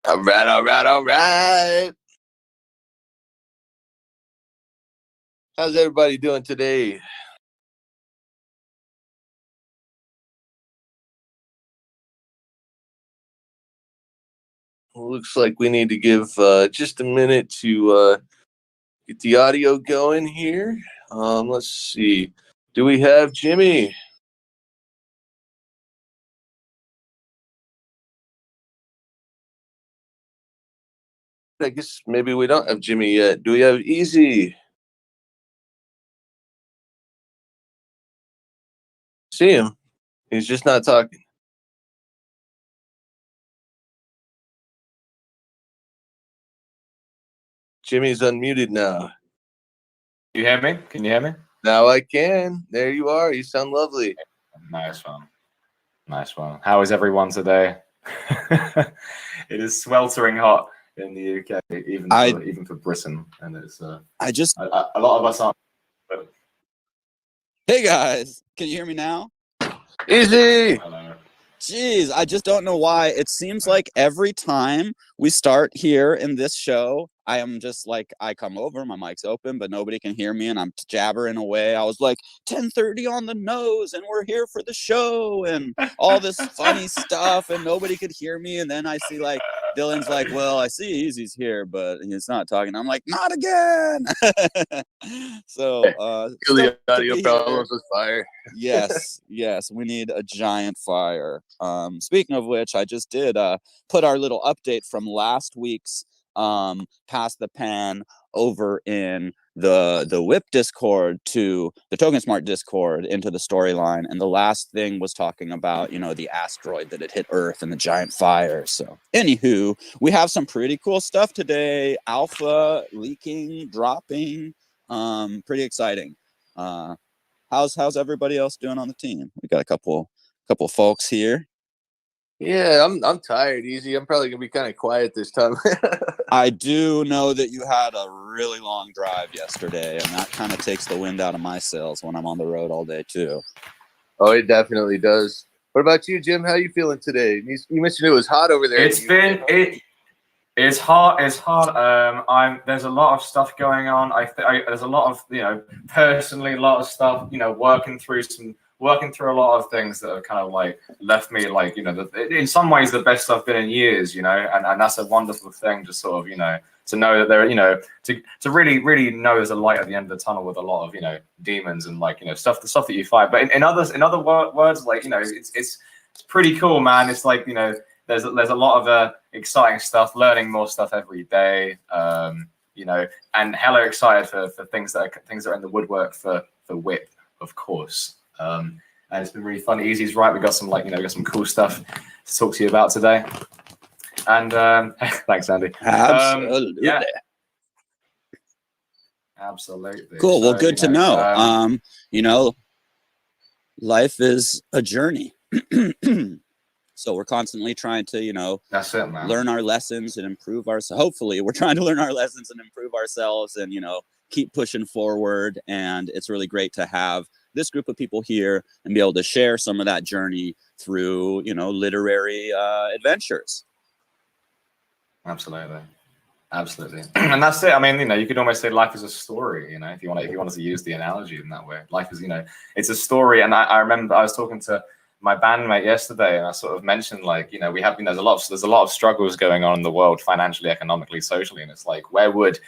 All right, all right, all right. How's everybody doing today? Looks like we need to give just a minute to get the audio going here. Let's see. Do we have Jimmy? I guess maybe we don't have Jimmy yet. Do we have Easy? See him. He's just not talking. Jimmy's unmuted now. You hear me? Can you hear me? Now I can. There you are. You sound lovely. Nice one. Nice one. How is everyone today? It is sweltering hot in the UK, even for Britain, and it's a lot of us aren't. But... Hey guys, can you hear me now? Easy. Hello. Jeez, I just don't know why. It seems like every time we start here in this show, I am just like, I come over, my mic's open, but nobody can hear me, and I'm jabbering away. I was like, 10:30 on the nose, and we're here for the show, and all this funny stuff, and nobody could hear me. And then I see like Dylan's like, well, I see Easy's here, but he's not talking. I'm like, not again. So the audio problems with fire. yes, we need a giant fire. Speaking of which, I just did put our little update from last week's Pass the Pan over in the WIP Discord to the TOKENSMART Discord into the storyline, and the last thing was talking about, you know, the asteroid that had hit Earth and the giant fire. So anywho, we have some pretty cool stuff today. Alpha leaking, dropping, pretty exciting. How's everybody else doing on the team? We got a couple folks here. Yeah, I'm tired, Easy. I'm probably gonna be kind of quiet this time. I do know that you had a really long drive yesterday, and that kind of takes the wind out of my sails when I'm on the road all day too. Oh, it definitely does. What about you, Jim? How you feeling today? You mentioned it was hot over there. It's hot. It's hot. There's a lot of stuff going on. There's a lot of, you know, personally, a lot of stuff, you know, working through a lot of things that have kind of like left me like, you know, in some ways the best I've been in years, you know, and that's a wonderful thing, just sort of, you know, to know that there, you know, to really know there's a light at the end of the tunnel with a lot of, you know, demons and like, you know, the stuff that you fight. But in other words, like, you know, it's pretty cool, man. It's like, you know, there's a lot of exciting stuff, learning more stuff every day, you know, and hella excited for things that are in the woodwork for WIP, of course. And it's been really fun. Easy's right. We got some, like, you know, we got some cool stuff to talk to you about today. And thanks, Andy. Absolutely. Yeah. Absolutely. Cool. Well, good to know. You know, life is a journey. So we're constantly trying to, you know, that's it, man. Learn our lessons and improve ourselves. Hopefully, we're trying to learn our lessons and improve ourselves, and, you know, keep pushing forward. And it's really great to have this group of people here and be able to share some of that journey through, you know, literary adventures. Absolutely. And that's it. I mean, you know, you could almost say life is a story, you know, if you wanted to use the analogy in that way. Life is, you know, it's a story. And I remember I was talking to my bandmate yesterday, and I sort of mentioned, like, you know, we have, you know, there's a lot of struggles going on in the world, financially, economically, socially, and it's like, what would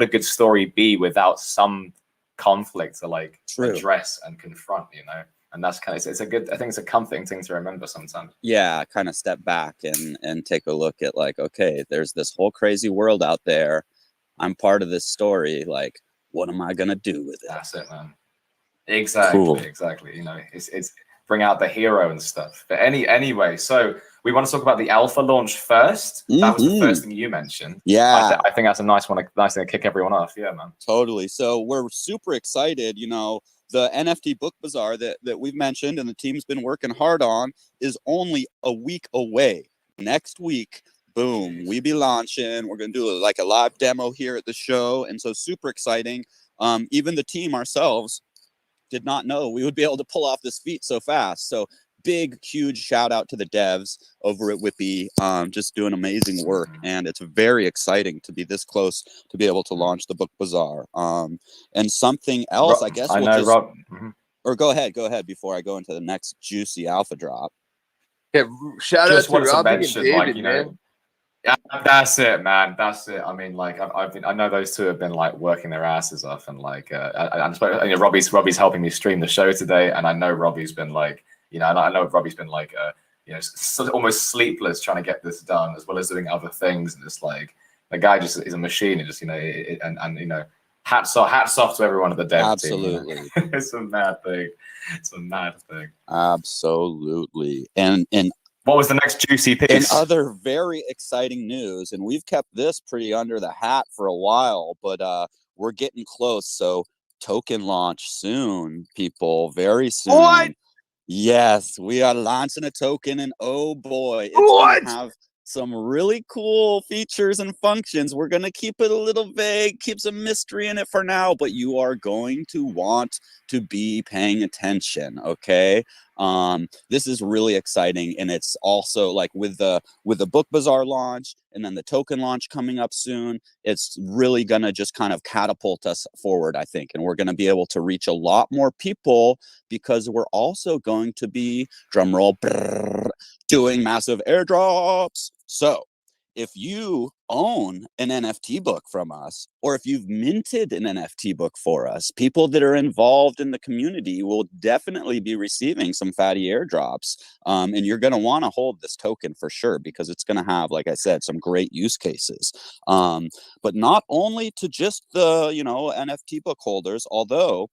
a good story be without some conflict to like address and confront, you know? And that's kind of, I think it's a comforting thing to remember sometimes. Yeah, kind of step back and take a look at, like, okay, there's this whole crazy world out there. I'm part of this story. Like, what am I gonna do with it? That's it, man. Exactly. Cool. Exactly. You know, it's bring out the hero and stuff. But anyway, so we want to talk about the alpha launch first. That was the first thing you mentioned. Yeah. I think that's a nice thing to kick everyone off. Yeah, man. Totally. So we're super excited. You know, the NFT Book Bazaar that we've mentioned and the team's been working hard on is only a week away. Next week, boom, we be launching. We're going to do like a live demo here at the show. And so super exciting. Even the team ourselves did not know we would be able to pull off this feat so fast. So big, huge shout out to the devs over at WIPP, just doing amazing work. And it's very exciting to be this close to be able to launch the book bazaar. And something else, I guess or go ahead before I go into the next juicy alpha drop. Yeah, shout out to Robbie and David, like, you know, yeah, that's it, man. That's it. I mean, like, I know those two have been like working their asses off, and like, I'm supposed, you know, Robbie's helping me stream the show today, and I know Robbie's been like, you know, I know Robbie's been like, you know, almost sleepless trying to get this done, as well as doing other things, and it's like the guy just is a machine, and just, you know, and you know, hats off to everyone at the dev Absolutely. team. You know? It's a mad thing. It's a mad thing. Absolutely. And what was the next juicy piece? And other very exciting news, and we've kept this pretty under the hat for a while, but we're getting close. So token launch soon, people, very soon. What? Yes, we are launching a token, and oh boy, it's gonna have some really cool features and functions. We're gonna keep it a little vague, keep some mystery in it for now, but you are going to want to be paying attention, okay? This is really exciting, and it's also like with the book bazaar launch and then the token launch coming up soon, it's really gonna just kind of catapult us forward, I think, and we're gonna be able to reach a lot more people because we're also going to be, drumroll, doing massive airdrops. So if you own an NFT book from us, or if you've minted an NFT book for us, people that are involved in the community will definitely be receiving some fatty airdrops. And you're going to want to hold this token for sure, because it's going to have, like I said, some great use cases. But not only to just the, you know, NFT book holders, although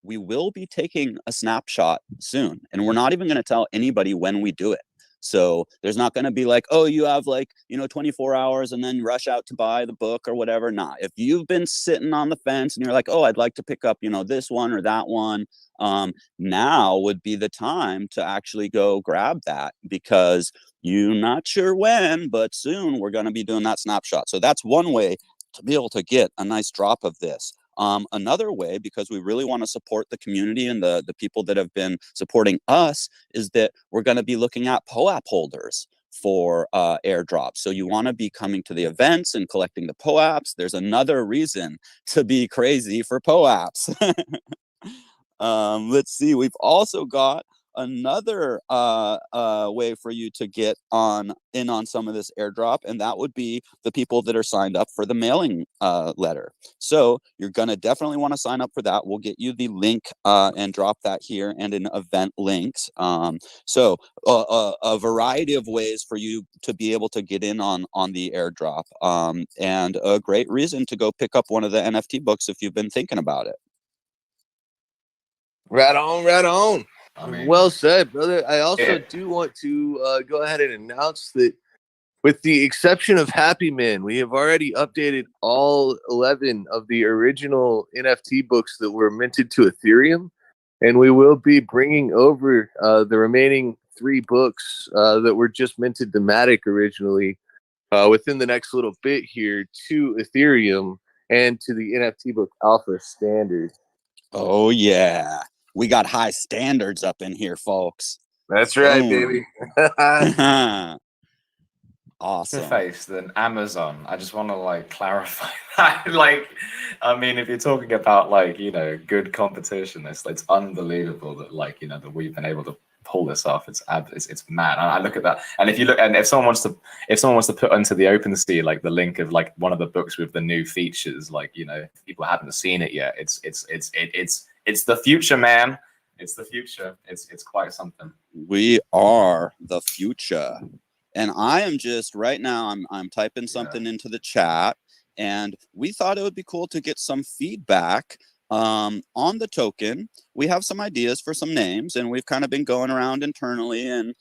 we will be taking a snapshot soon, and we're not even going to tell anybody when we do it. So there's not going to be like, oh, you have like, you know, 24 hours and then rush out to buy the book or whatever. Nah, if you've been sitting on the fence and you're like, oh, I'd like to pick up, you know, this one or that one, now would be the time to actually go grab that, because you're not sure when, but soon we're going to be doing that snapshot. So that's one way to be able to get a nice drop of this. Another way, because we really want to support the community and the people that have been supporting us, is that we're going to be looking at POAP holders for airdrops. So you want to be coming to the events and collecting the POAPs. There's another reason to be crazy for POAPs. Let's see, we've also got another way for you to get in on some of this airdrop, and that would be the people that are signed up for the mailing letter. So you're going to definitely want to sign up for that. We'll get you the link and drop that here, and in event links. So a variety of ways for you to be able to get in on the airdrop, and a great reason to go pick up one of the NFT books if you've been thinking about it. Right on, right on. I mean, well said, brother. I also do want to go ahead and announce that, with the exception of Happy Man, we have already updated all 11 of the original NFT books that were minted to Ethereum, and we will be bringing over the remaining 3 books that were just minted to Matic originally within the next little bit here to Ethereum and to the NFT Book Alpha standard. Oh, yeah. We got high standards up in here, folks. That's right, baby. Awesome. Face than Amazon. I just want to like clarify that. Like, I mean, if you're talking about like, you know, good competition, it's unbelievable that, like, you know, that we've been able to pull this off. It's mad. I look at that, and if someone wants to put onto the OpenSea like the link of like one of the books with the new features, like, you know, if people haven't seen it yet, it's the future, man. It's the future. It's quite something. We are the future. And I am just right now, I'm typing something into the chat, and we thought it would be cool to get some feedback on the token. We have some ideas for some names, and we've kind of been going around internally and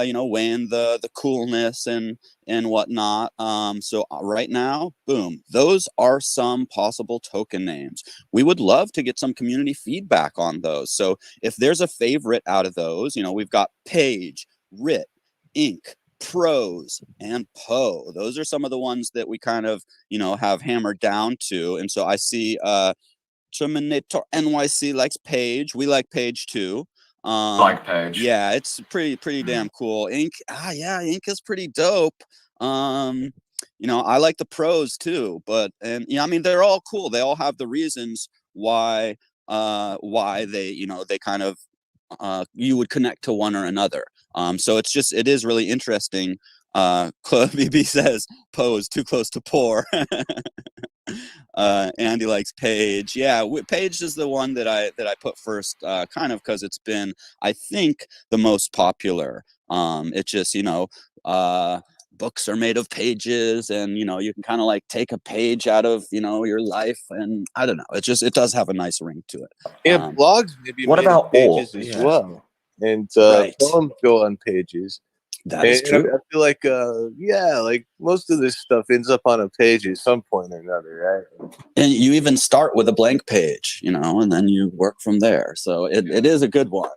you know, weighing the coolness and whatnot. So right now, boom, those are some possible token names. We would love to get some community feedback on those. So if there's a favorite out of those, you know, we've got Page, Rit, Ink, Pros, and Poe. Those are some of the ones that we kind of, you know, have hammered down to. And so I see Terminator NYC likes Page. We like Page too. Like page. Yeah, it's pretty damn cool. Ink, yeah, ink is pretty dope. You know, I like the pros too, but yeah, I mean, they're all cool. They all have the reasons why they, you know, they kind of you would connect to one or another. So it is really interesting. BB says pose too close to poor. Andy likes Page. Yeah, Page is the one that I put first, kind of because it's been, I think, the most popular. It just, you know, books are made of pages, and you know, you can kind of like take a page out of, you know, your life, and I don't know, it does have a nice ring to it. Yeah, blogs maybe what made about of pages as well, and poems go on pages. That is true. I feel like, yeah, like most of this stuff ends up on a page at some point or another, right? And you even start with a blank page, you know, and then you work from there. So it is a good one.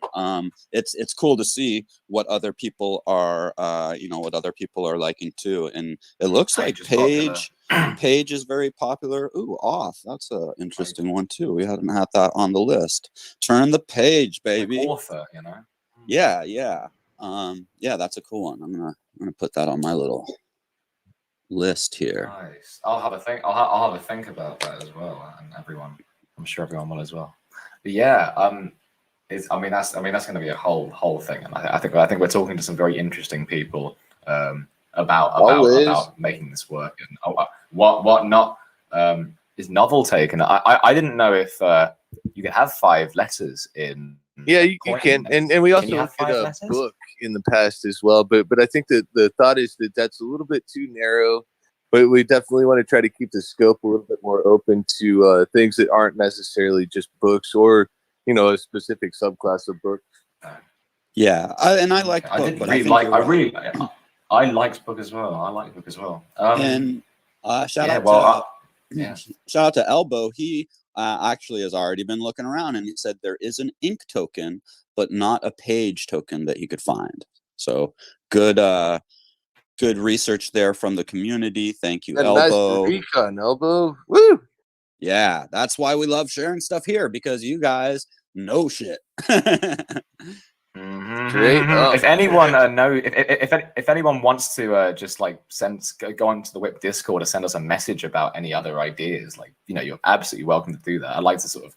It's cool to see what other people are, you know, what other people are liking too. And it looks like Page is very popular. Ooh, Auth. That's a interesting one too. We hadn't had that on the list. Turn the page, baby. Like author, you know. Yeah. Yeah, that's a cool one. I'm gonna put that on my little list here. Nice. I'll have a think. I'll have a think about that as well, and I'm sure everyone will as well. But yeah, I mean that's going to be a whole thing, and I think we're talking to some very interesting people about making this work, and what not is novel take. And I didn't know if you could have 5 letters in. Yeah, you can, and we also looked at a book in the past as well, but I think that the thought is that that's a little bit too narrow, but we definitely want to try to keep the scope a little bit more open to things that aren't necessarily just books or, you know, a specific subclass of books. Yeah, I like book, I liked book as well. I like book as well. And shout out to Elbow. He actually has already been looking around, and he said there is an ink token, but not a page token that he could find. So good research there from the community. Thank you, Elbow. Nice recon, Elbow. Woo! Yeah, that's why we love sharing stuff here, because you guys know shit. Great. If anyone if anyone wants to just like go onto the WIP Discord to send us a message about any other ideas, like, you know, you're absolutely welcome to do that. I like to sort of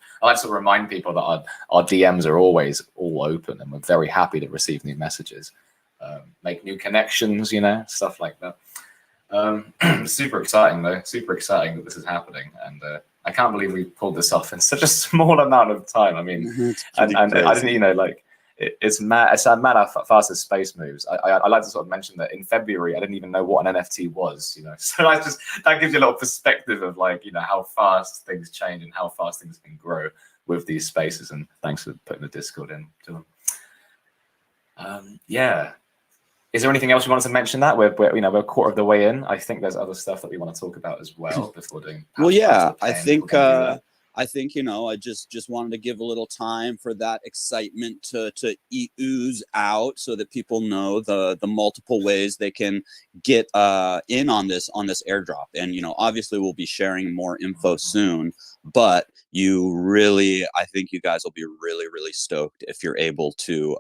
remind people that our DMs are always all open, and we're very happy to receive new messages, make new connections, you know, stuff like that. Super exciting though. Super exciting that this is happening, and I can't believe we pulled this off in such a small amount of time. I mean, and I didn't, you know, like. It's mad. It's mad how fast this space moves. I like to sort of mention that in February I didn't even know what an NFT was, you know. So that gives you a little perspective of, like, you know, how fast things change and how fast things can grow with these spaces. And thanks for putting the Discord in to them. Yeah. Is there anything else you wanted to mention? That we're a quarter of the way in. I think there's other stuff that we want to talk about as well before doing. Well, yeah, I think, you know, I just wanted to give a little time for that excitement to ooze out, so that people know the multiple ways they can get in on this airdrop. And, you know, obviously we'll be sharing more info soon, but I think you guys will be really, really stoked if you're able to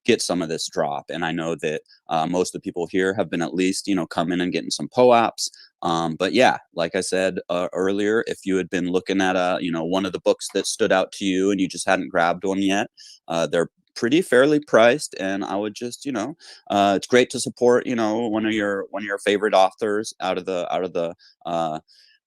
get some of this drop. And I know that most of the people here have been at least, you know, coming and getting some POAPs. But yeah, like I said earlier, if you had been looking at you know, one of the books that stood out to you and you just hadn't grabbed one yet, they're pretty fairly priced, and I would just, you know, it's great to support, you know, one of your favorite authors out of the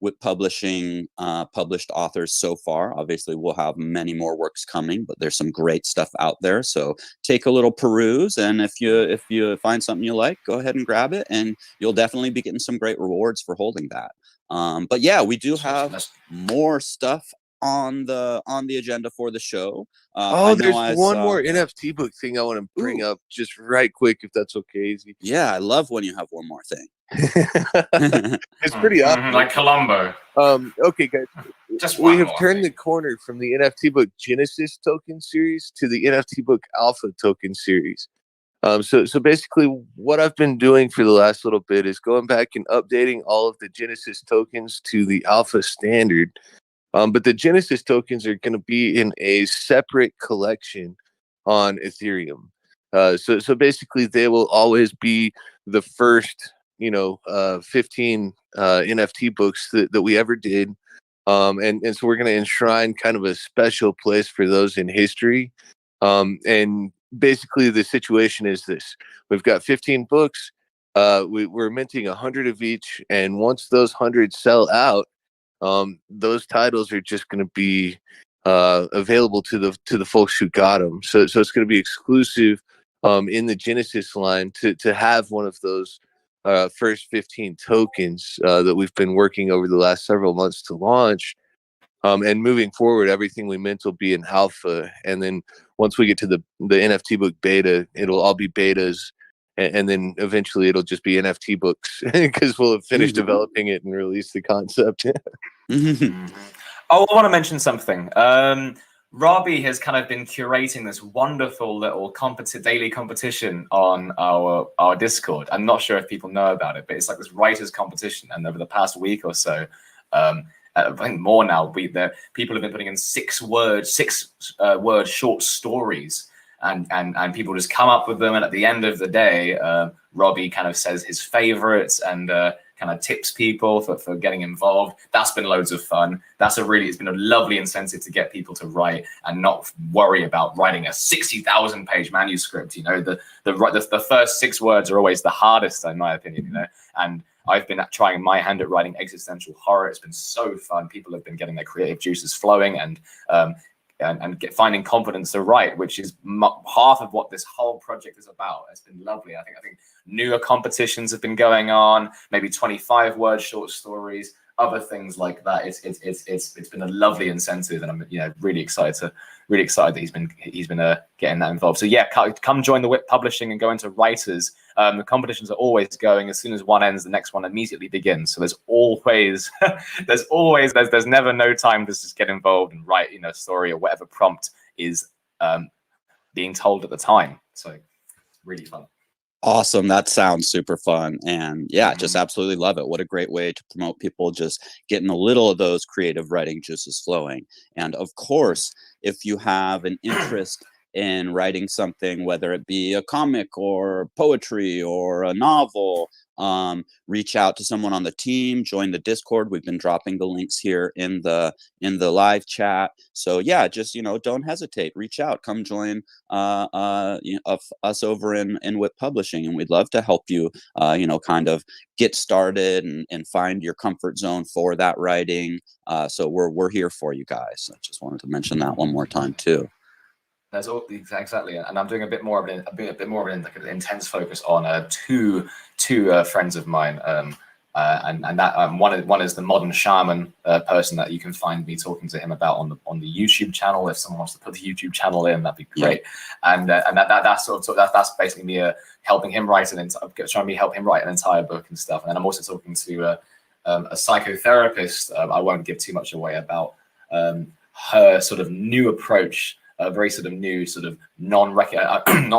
WIP Publishing published authors so far. Obviously, we'll have many more works coming, but there's some great stuff out there. So take a little peruse, and if you find something you like, go ahead and grab it, and you'll definitely be getting some great rewards for holding that. But yeah, we do have more stuff on the agenda for the show. There's one more NFT book thing I want to bring up just right quick, if that's okay, Izzy. Yeah, I love when you have one more thing. It's pretty obvious. Like Columbo. Okay, guys. We have turned the corner from the NFT book Genesis token series to the NFT book Alpha token series. So basically what I've been doing for the last little bit is going back and updating all of the Genesis tokens to the Alpha standard. But the Genesis tokens are going to be in a separate collection on Ethereum. So basically, they will always be the first, 15 NFT books that we ever did. And so we're going to enshrine kind of a special place for those in history. And basically, the situation is this: we've got 15 books. We're minting 100 of each, and once those 100 sell out, those titles are just going to be available to the folks who got them. So it's going to be exclusive in the Genesis line to have one of those first 15 tokens that we've been working over the last several months to launch. And moving forward, everything we mint will be in alpha, and then once we get to the NFT book beta, it'll all be betas. And then eventually it'll just be NFT books because we'll have finished developing it and released the concept. Oh, I want to mention something. Robbie has kind of been curating this wonderful little daily competition on our Discord. I'm not sure if people know about it, but it's like this writers competition. And over the past week or so, I think more now, people have been putting in 6 word short stories. And people just come up with them, and at the end of the day, Robbie kind of says his favorites and kind of tips people for getting involved. That's been loads of fun. It's been a lovely incentive to get people to write and not worry about writing a 60,000 page manuscript. The first 6 words are always the hardest, in my opinion. And I've been trying my hand at writing existential horror. It's been so fun. People have been getting their creative juices flowing and finding confidence to write, which is half of what this whole project is about. It's been lovely. I think newer competitions have been going on, maybe 25 word short stories, other things like that. It's been a lovely incentive, and I'm really excited that he's been getting that involved. So yeah, come join the WIP Publishing and go into writers. The competitions are always going. As soon as one ends, the next one immediately begins. So there's always there's never no time to just get involved and write a story or whatever prompt is being told at the time. So it's really fun. Awesome. That sounds super fun. And yeah, just absolutely love it. What a great way to promote people just getting a little of those creative writing juices flowing. And of course, if you have an interest in writing something, whether it be a comic or poetry or a novel, reach out to someone on the team, join the Discord. We've been dropping the links here in the live chat. So yeah, just don't hesitate. Reach out, come join us over in WIP Publishing, and we'd love to help you kind of get started and find your comfort zone for that writing. So we're here for you guys. I just wanted to mention that one more time too. That's all exactly, and I'm doing a bit more of an intense focus on two friends of mine, and that one is the modern shaman person that you can find me talking to him about on the YouTube channel. If someone wants to put the YouTube channel in, that'd be great. Yeah. And that's basically me helping him write trying to help him write an entire book and stuff. And then I'm also talking to a psychotherapist. I won't give too much away about her sort of new approach. A very sort of new, sort of not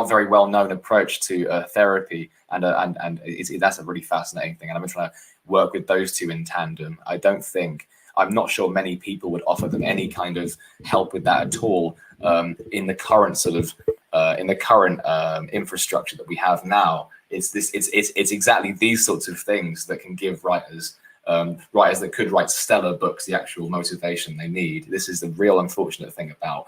very well known approach to therapy, and that's a really fascinating thing. And I've been trying to work with those two in tandem. I'm not sure many people would offer them any kind of help with that at all in the current sort of infrastructure that we have now. It's exactly these sorts of things that can give writers that could write stellar books the actual motivation they need. This is the real unfortunate thing about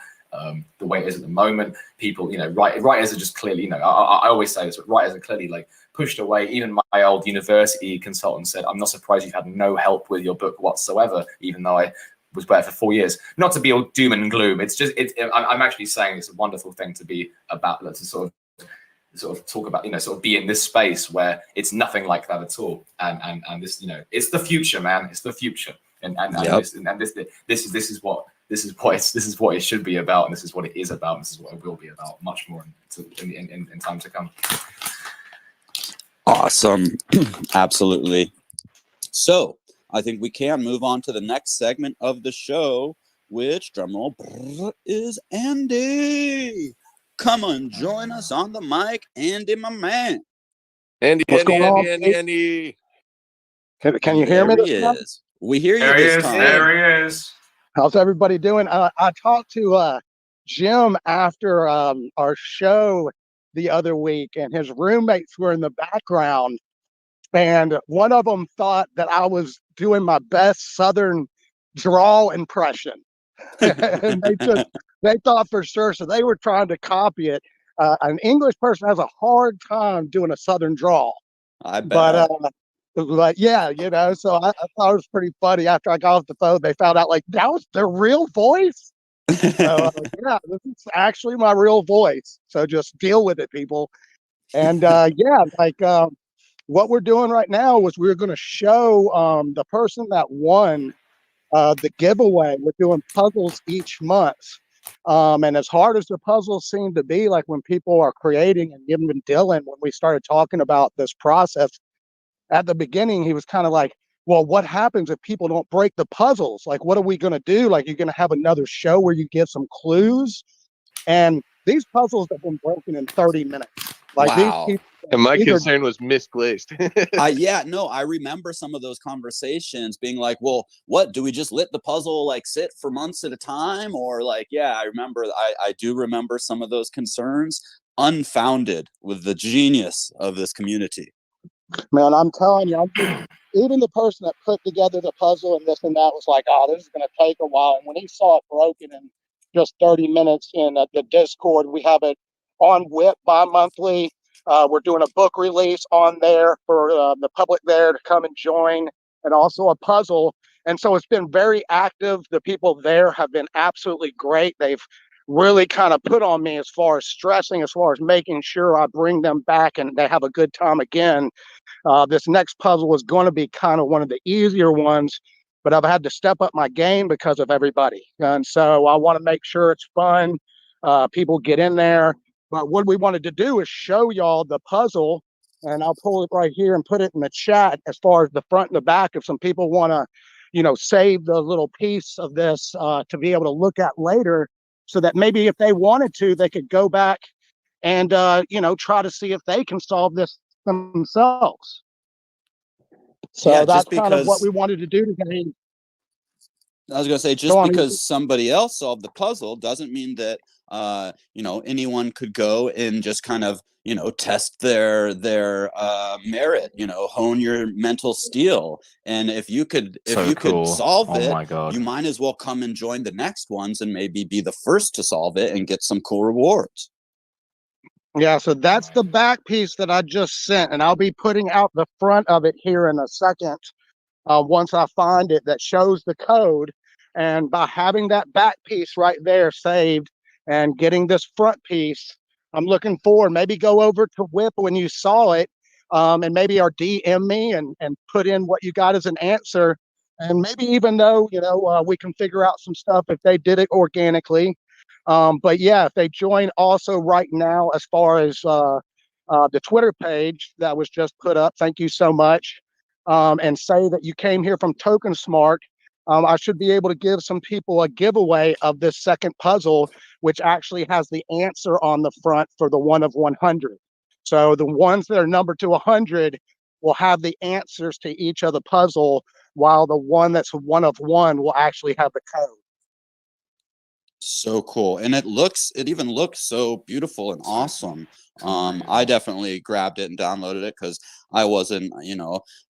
the way it is at the moment. People, writers are just clearly, I always say this, but writers are clearly like pushed away. Even my old university consultant said, "I'm not surprised you've had no help with your book whatsoever," even though I was there for 4 years. Not to be all doom and gloom. It's just, I'm actually saying it's a wonderful thing to be about, to sort of talk about, sort of be in this space where it's nothing like that at all. And this, it's the future, man. It's the future. And yep. This is what it should be about, and this is what it is about, and this is what it will be about much more in time to come. Awesome. Absolutely. So I think we can move on to the next segment of the show, which, drumroll, is Andy. Come on, join us on the mic, Andy, my man. Andy. Can you hear me? There he is. We hear you this time. There he is. How's everybody doing? I talked to Jim after our show the other week, and his roommates were in the background, and one of them thought that I was doing my best Southern drawl impression. And they thought for sure, so they were trying to copy it. An English person has a hard time doing a Southern drawl. I bet. But yeah, so I thought it was pretty funny. After I got off the phone, they found out like that was their real voice. So yeah, this is actually my real voice. So just deal with it, people. And yeah, like what we're doing right now is we're going to show the person that won the giveaway. We're doing puzzles each month. And as hard as the puzzles seem to be, like when people are creating, and even Dylan, when we started talking about this process at the beginning, he was kind of like, well, what happens if people don't break the puzzles? Like, what are we going to do? Like, you're going to have another show where you give some clues? And these puzzles have been broken in 30 minutes. Like, wow. these people, And my concern was misplaced. Yeah, no, I remember some of those conversations being like, well, what, do we just let the puzzle like sit for months at a time? Or like, yeah, I do remember some of those concerns, unfounded with the genius of this community. Man, I'm telling you, even the person that put together the puzzle and this and that was like, oh, this is going to take a while. And when he saw it broken in just 30 minutes in the Discord, we have it on WIP bi-monthly. We're doing a book release on there for the public there to come and join, and also a puzzle. And so it's been very active. The people there have been absolutely great. They've really kind of put on me as far as stressing, as far as making sure I bring them back and they have a good time again. This next puzzle was going to be kind of one of the easier ones, but I've had to step up my game because of everybody. And so I want to make sure it's fun. People get in there. But what we wanted to do is show y'all the puzzle, and I'll pull it right here and put it in the chat as far as the front and the back. If some people want to, save the little piece of this to be able to look at later, so that maybe if they wanted to, they could go back and, try to see if they can solve this themselves. So yeah, that's kind of what we wanted to do today. I was going to say, just because somebody else solved the puzzle doesn't mean that anyone could go and just kind of test their merit, hone your mental steel. And if you could solve it, my God, you might as well come and join the next ones and maybe be the first to solve it and get some cool rewards. Yeah, so that's the back piece that I just sent, and I'll be putting out the front of it here in a second once I find it, that shows the code. And by having that back piece right there saved and getting this front piece, I'm looking forward. Maybe go over to WIP when you saw it, and maybe or DM me and put in what you got as an answer. And maybe even though, we can figure out some stuff if they did it organically. But yeah, if they join also right now, as far as the Twitter page that was just put up, thank you so much, and say that you came here from TokenSMART, I should be able to give some people a giveaway of this second puzzle, which actually has the answer on the front for the 1 of 100. So the ones that are numbered to 100 will have the answers to each of the puzzle, while the one that's 1 of 1 will actually have the code. So cool. And it even looks so beautiful and awesome. I definitely grabbed it and downloaded it because I wasn't,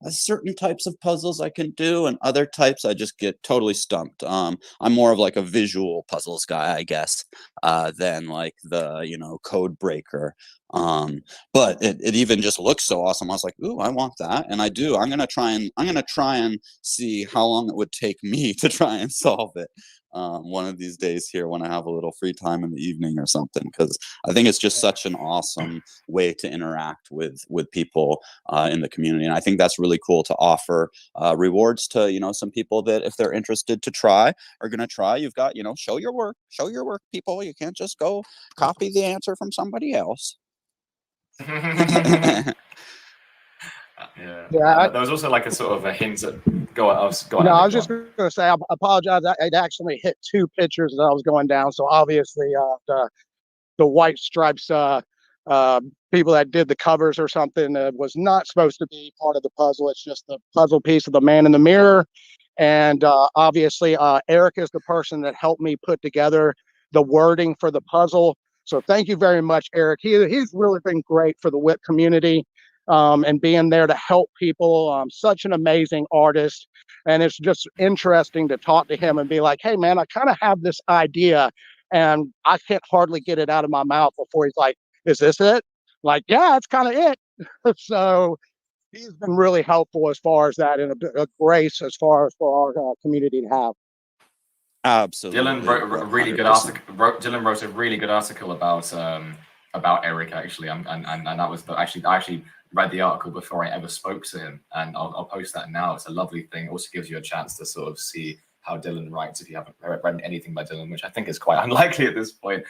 certain types of puzzles I can do, and other types I just get totally stumped. I'm more of like a visual puzzles guy, I guess, than like the, code breaker. But it even just looks so awesome. I was like, ooh, I want that. And I do. I'm gonna try and see how long it would take me to try and solve it. One of these days here when I have a little free time in the evening or something, because I think it's just such an awesome way to interact with people in the community. And I think that's really cool to offer rewards to, some people that if they're interested to try are going to try. You've got, show your work, people. You can't just go copy the answer from somebody else. Yeah, there was also like a sort of a hint at I was just going to say, I apologize. It actually hit 2 pictures as I was going down. So obviously the white stripes people that did the covers or something was not supposed to be part of the puzzle. It's just the puzzle piece of the man in the mirror. And obviously Eric is the person that helped me put together the wording for the puzzle. So thank you very much, Eric. He's really been great for the WIP community, and being there to help people. Such an amazing artist. And it's just interesting to talk to him and be like, hey, man, I kind of have this idea and I can't hardly get it out of my mouth before he's like, is this it? Like, yeah, it's kind of it. So he's been really helpful as far as that, and a grace as far as for our community to have. Absolutely. Dylan wrote a really good article. Dylan wrote a really good article about Eric, actually, and that was I actually read the article before I ever spoke to him, and I'll post that now. It's a lovely thing. It also gives you a chance to sort of see how Dylan writes if you haven't read anything by Dylan, which I think is quite unlikely at this point.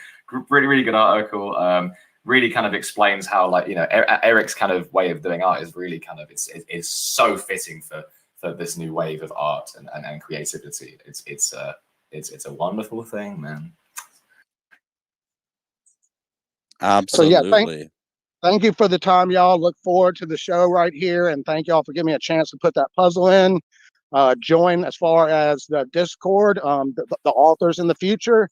Really good article. Really kind of explains how, like, you know, Eric's kind of way of doing art is really kind of it's so fitting for this new wave of art and creativity. It's a wonderful thing, man. Absolutely. So yeah, thank you for the time, y'all. Look forward to the show right here, and thank y'all for giving me a chance to put that puzzle in. Join as far as the Discord, the authors in the future.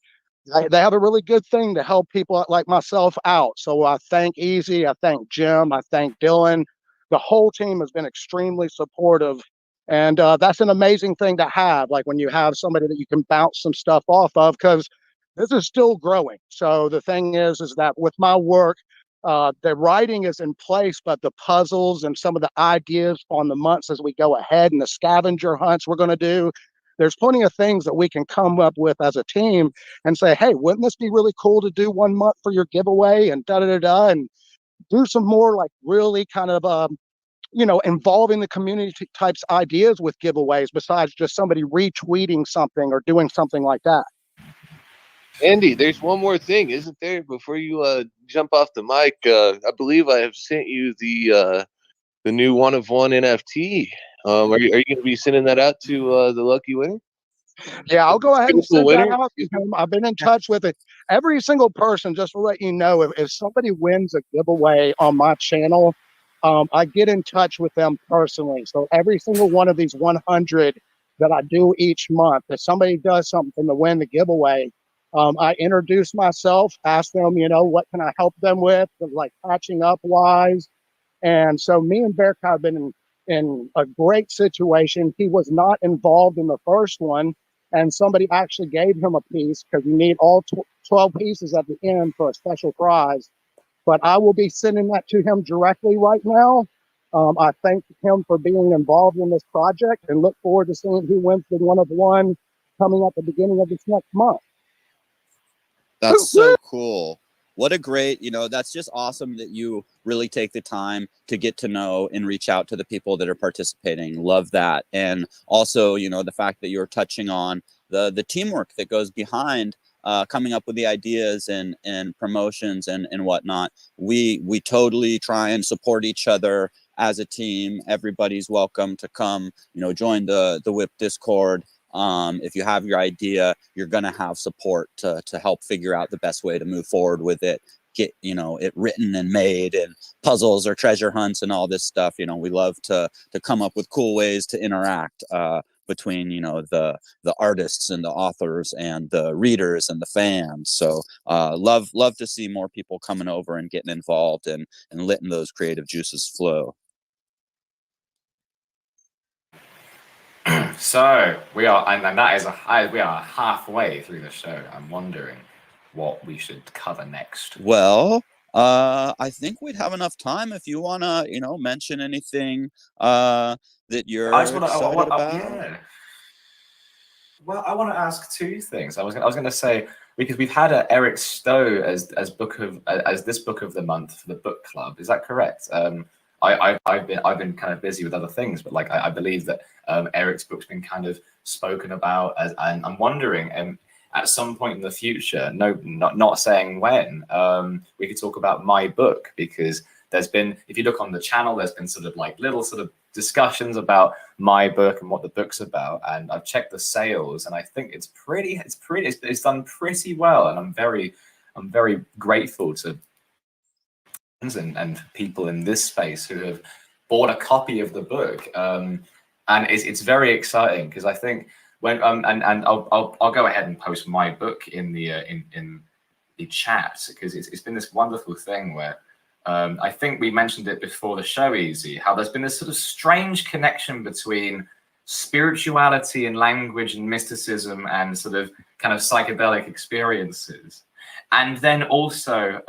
They have a really good thing to help people like myself out. So I thank Easy, I thank Jim, I thank Dylan. The whole team has been extremely supportive, and that's an amazing thing to have. Like when you have somebody that you can bounce some stuff off of, because this is still growing. So the thing is that with my work, the writing is in place, but the puzzles and some of the ideas on the months as we go ahead and the scavenger hunts we're going to do, there's plenty of things that we can come up with as a team and say, hey, wouldn't this be really cool to do 1 month for your giveaway and da-da-da-da, and do some more like really kind of, involving the community types ideas with giveaways besides just somebody retweeting something or doing something like that. Andy, there's one more thing, isn't there? Before you jump off the mic, I believe I have sent you the new 1 of 1 NFT. Are you going to be sending that out to the lucky winner? Yeah, I'll go ahead and send that out to him. I've been in touch with it. Every single person, just to let you know, if somebody wins a giveaway on my channel, I get in touch with them personally. So every single one of these 100 that I do each month, if somebody does something to win the giveaway, I introduce myself, ask them, what can I help them with, like patching up wise. And so me and Bearcat have been in a great situation. He was not involved in the first one, and somebody actually gave him a piece because you need all 12 pieces at the end for a special prize. But I will be sending that to him directly right now. I thank him for being involved in this project and look forward to seeing who wins the 1 of 1 coming up at the beginning of this next month. That's so cool. What a great, that's just awesome that you really take the time to get to know and reach out to the people that are participating. Love that. And also, the fact that you're touching on the teamwork that goes behind coming up with the ideas and promotions and whatnot. We totally try and support each other as a team. Everybody's welcome to come, join the WIP Discord. If you have your idea, you're going to have support to help figure out the best way to move forward with it, get, it written and made, and puzzles or treasure hunts and all this stuff. We love to come up with cool ways to interact between, the artists and the authors and the readers and the fans. So love to see more people coming over and getting involved and letting those creative juices flow. So we are, and that is we are halfway through the show. I'm wondering what we should cover next. Well, I think we'd have enough time if you want to, mention anything that you're excited about. Yeah. Well, I want to ask 2 things. I was going to say, because we've had Eric Stowe as this book of the month for the book club. Is that correct? I've been kind of busy with other things, but like I believe that Eric's book's been kind of spoken about, and I'm wondering at some point in the future, not saying when, we could talk about my book, because there's been, if you look on the channel, there's been sort of like little sort of discussions about my book and what the book's about, and I've checked the sales, and I think it's done pretty well, and I'm very grateful to and people in this space who have bought a copy of the book, and it's very exciting, because I think and I'll go ahead and post my book in the chat, because it's been this wonderful thing where I think we mentioned it before the show, Easy, how there's been this sort of strange connection between spirituality and language and mysticism and sort of kind of psychedelic experiences, and then also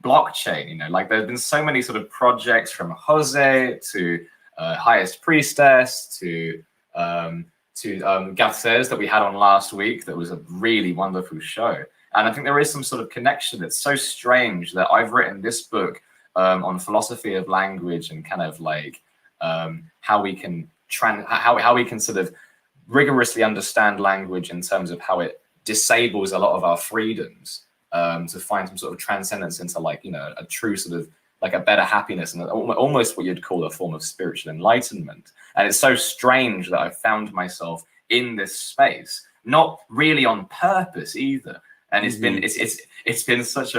blockchain. You know, like there's been so many sort of projects, from Jose to Highest Priestess to Garces that we had on last week. That was a really wonderful show. And I think there is some sort of connection that's so strange that I've written this book on philosophy of language and kind of like how we can how we can sort of rigorously understand language in terms of how it disables a lot of our freedoms, to find some sort of transcendence into, like, you know, a true sort of like a better happiness and almost what you'd call a form of spiritual enlightenment. And it's so strange that I found myself in this space, not really on purpose either. And it's been such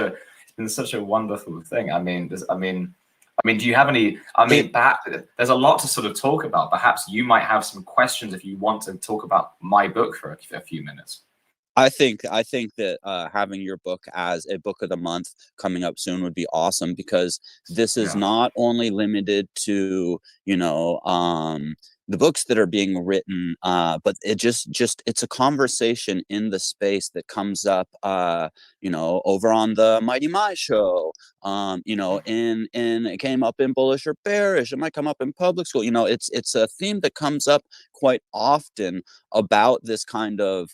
a wonderful thing. I mean, do you have any? I mean, perhaps there's a lot to sort of talk about. Perhaps you might have some questions if you want to talk about my book for a few minutes. I think that having your book as a book of the month coming up soon would be awesome, because this is not only limited to, you know, the books that are being written, but it's a conversation in the space that comes up, you know, over on the Mighty My show, you know, in it came up in Bullish or Bearish. It might come up in Public School. You know, it's a theme that comes up quite often about this kind of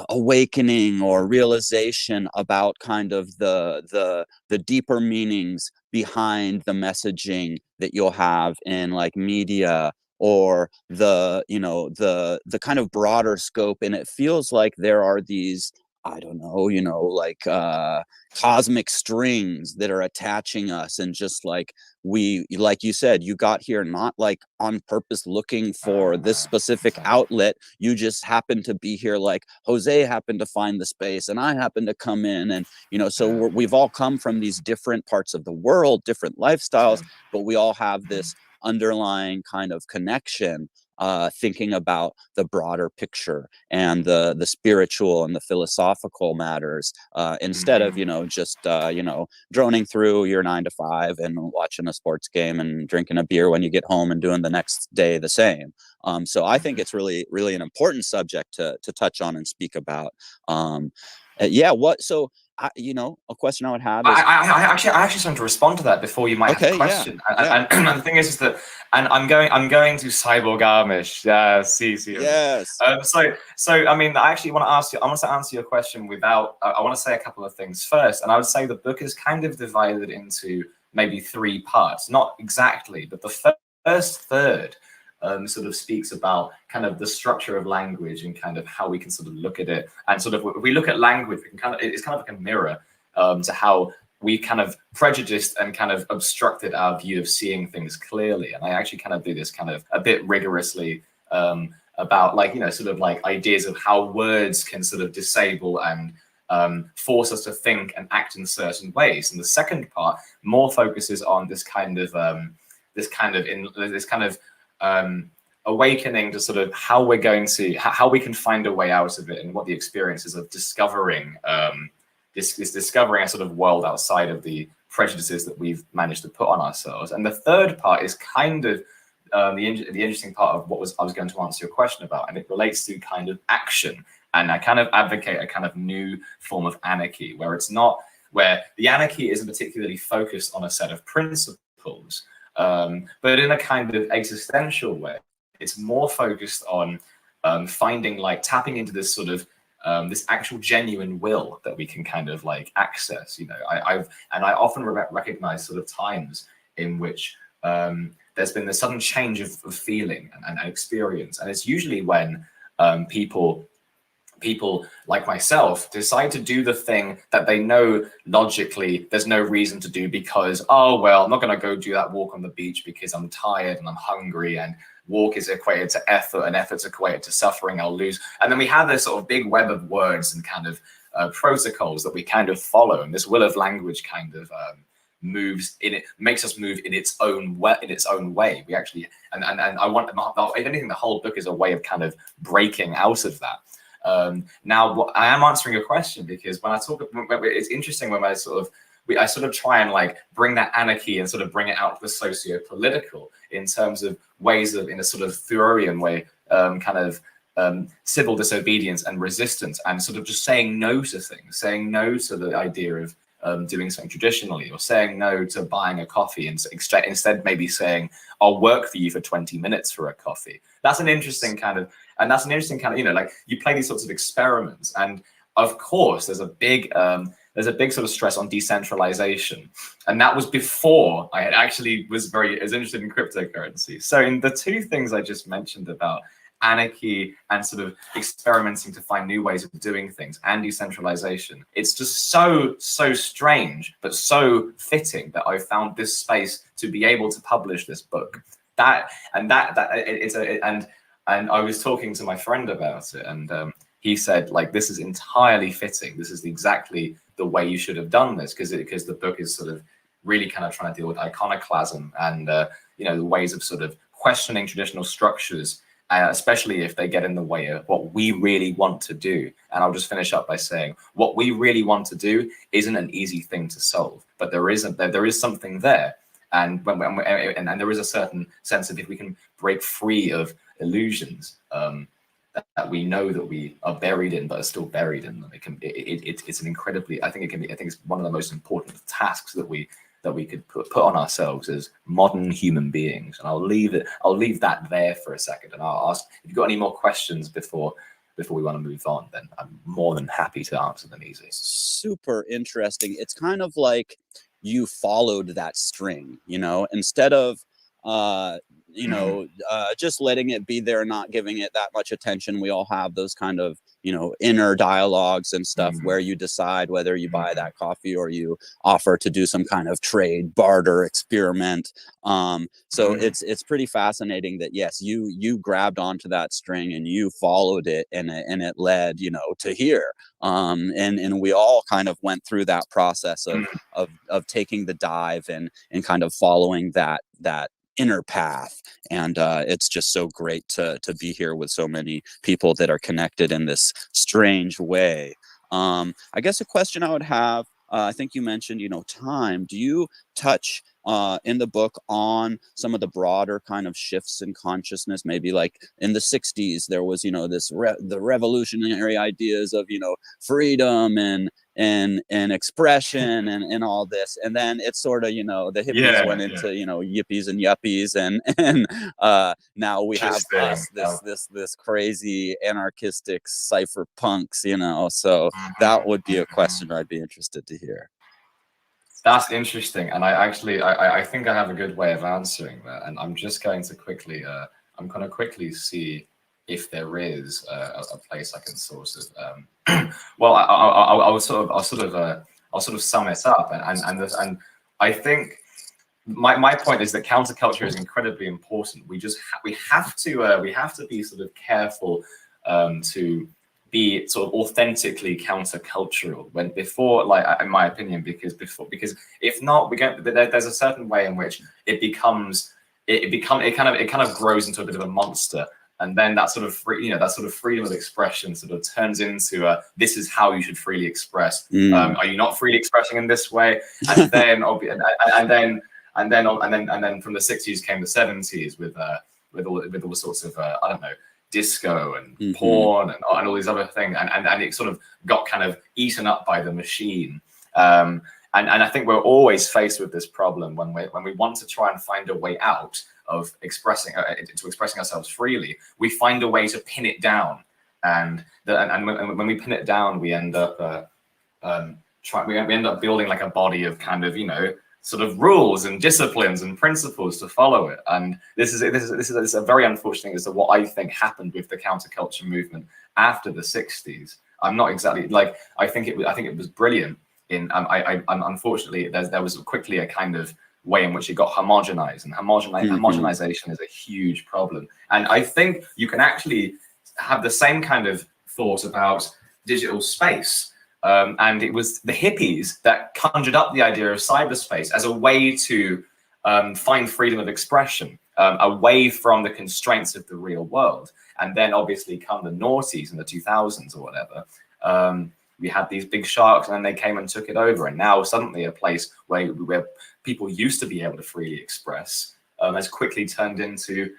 awakening or realization about kind of the deeper meanings behind the messaging that you'll have in like media, or the, you know, the kind of broader scope. And it feels like there are these, I don't know, you know, like cosmic strings that are attaching us, and just like we, like you said, you got here not like on purpose looking for this specific outlet. You just happen to be here, like Jose happened to find the space and I happened to come in, and you know, so we've all come from these different parts of the world, different lifestyles, but we all have this underlying kind of connection, thinking about the broader picture and the spiritual and the philosophical matters, instead of, you know, just you know, droning through your 9 to 5 and watching a sports game and drinking a beer when you get home and doing the next day the same. So I think it's really an important subject to touch on and speak about. You know, a question I would have is, I actually wanted to respond to that before you might have a question. And the thing is that, and I'm going to Cyborg Amish. See. Yes. So I mean, I actually want to ask you. I want to answer your question without. I want to say a couple of things first, and I would say the book is kind of divided into maybe 3 parts. Not exactly, but the first third sort of speaks about kind of the structure of language and kind of how we can sort of look at it. And sort of, if we look at language, we can it's kind of like a mirror to how we kind of prejudiced and kind of obstructed our view of seeing things clearly. And I actually kind of do this kind of a bit rigorously about, like, you know, sort of like ideas of how words can sort of disable and force us to think and act in certain ways. And the second part more focuses on this kind of awakening to sort of how we're going to, how we can find a way out of it, and what the experiences of discovering discovering a sort of world outside of the prejudices that we've managed to put on ourselves. And the third part is kind of the interesting part of what I was going to answer your question about, and it relates to kind of action. And I kind of advocate a kind of new form of anarchy, where the anarchy isn't particularly focused on a set of principles, but in a kind of existential way. It's more focused on finding, like, tapping into this sort of this actual genuine will that we can kind of like access. You know, I often recognize sort of times in which there's been this sudden change of feeling and experience, and it's usually when people like myself decide to do the thing that they know logically there's no reason to do, because, oh, well, I'm not going to go do that walk on the beach because I'm tired and I'm hungry, and walk is equated to effort and effort's equated to suffering, I'll lose. And then we have this sort of big web of words and kind of protocols that we kind of follow, and this will of language kind of makes us move in its own way. We actually, and I want, if anything, the whole book is a way of kind of breaking out of that. Now, I am answering your question, because when I talk, it's interesting when I sort of try and like bring that anarchy and sort of bring it out to the socio-political in terms of ways of, in a sort of Thoreauian way, civil disobedience and resistance, and sort of just saying no to things, saying no to the idea of doing something traditionally, or saying no to buying a coffee, and instead maybe saying, I'll work for you for 20 minutes for a coffee. That's an interesting kind of, you know, like you play these sorts of experiments. And of course, there's a big sort of stress on decentralization. And that was before I had actually was interested in cryptocurrency. So in the two things I just mentioned about anarchy and sort of experimenting to find new ways of doing things and decentralization, it's just so strange, but so fitting that I found this space to be able to publish this book. And I was talking to my friend about it, and he said, like, this is entirely fitting. This is exactly the way you should have done this, because the book is sort of really kind of trying to deal with iconoclasm and you know, the ways of sort of questioning traditional structures, especially if they get in the way of what we really want to do. And I'll just finish up by saying, what we really want to do isn't an easy thing to solve, but there is something there. And and there is a certain sense of, if we can break free of illusions that we know that we are buried in, but are still buried in them, it's an incredibly, I think it's one of the most important tasks that we could put on ourselves as modern human beings. And I'll leave that there for a second, and I'll ask if you've got any more questions before we want to move on. Then I'm more than happy to answer them easily. Super interesting. It's kind of like you followed that string, you know, instead of you know, just letting it be there, not giving it that much attention. We all have those kind of, you know, inner dialogues and stuff where you decide whether you buy that coffee or you offer to do some kind of trade, barter, experiment. So it's pretty fascinating that, yes, you grabbed onto that string and you followed it, and it led, you know, to here. And we all kind of went through that process of taking the dive and kind of following that inner path. And it's just so great to be here with so many people that are connected in this strange way. I guess a question I would have, I think you mentioned, you know, time. Do you touch in the book on some of the broader kind of shifts in consciousness? Maybe like in the 60s, there was, you know, the revolutionary ideas of, you know, freedom and expression and all this, and then it's sort of, you know, the hippies went into, you know, yippies and yuppies, and now we have this crazy anarchistic cypherpunks, you know. So that would be a question I'd be interested to hear. That's interesting, and I think I have a good way of answering that, and I'm just going to quickly see if there is a place I can sort of well, I'll sort of sum it up, and I think my point is that counterculture is incredibly important. We have to be sort of careful to be sort of authentically countercultural before, like, in my opinion, because if not, there's a certain way in which it kind of grows into a bit of a monster. And then that sort of freedom of expression sort of turns into this is how you should freely express. Are you not freely expressing in this way? And then from the 60s came the 70s with all sorts of I don't know, disco and porn and all these other things, and it sort of got kind of eaten up by the machine. And I think we're always faced with this problem when we want to try and find a way out of expressing ourselves freely. We find a way to pin it down, and when we pin it down, we end up building like a body of kind of, you know, sort of rules and disciplines and principles to follow it. And this is a very unfortunate thing as to what I think happened with the counterculture movement after the 60s. I'm not exactly like, I think it was brilliant. Unfortunately, there was quickly a kind of way in which it got homogenized, and homogenization is a huge problem. And I think you can actually have the same kind of thought about digital space, And it was the hippies that conjured up the idea of cyberspace as a way to find freedom of expression away from the constraints of the real world. And then obviously come the noughties in the 2000s or whatever. We had these big sharks, and then they came and took it over. And now suddenly a place where people used to be able to freely express has quickly turned into,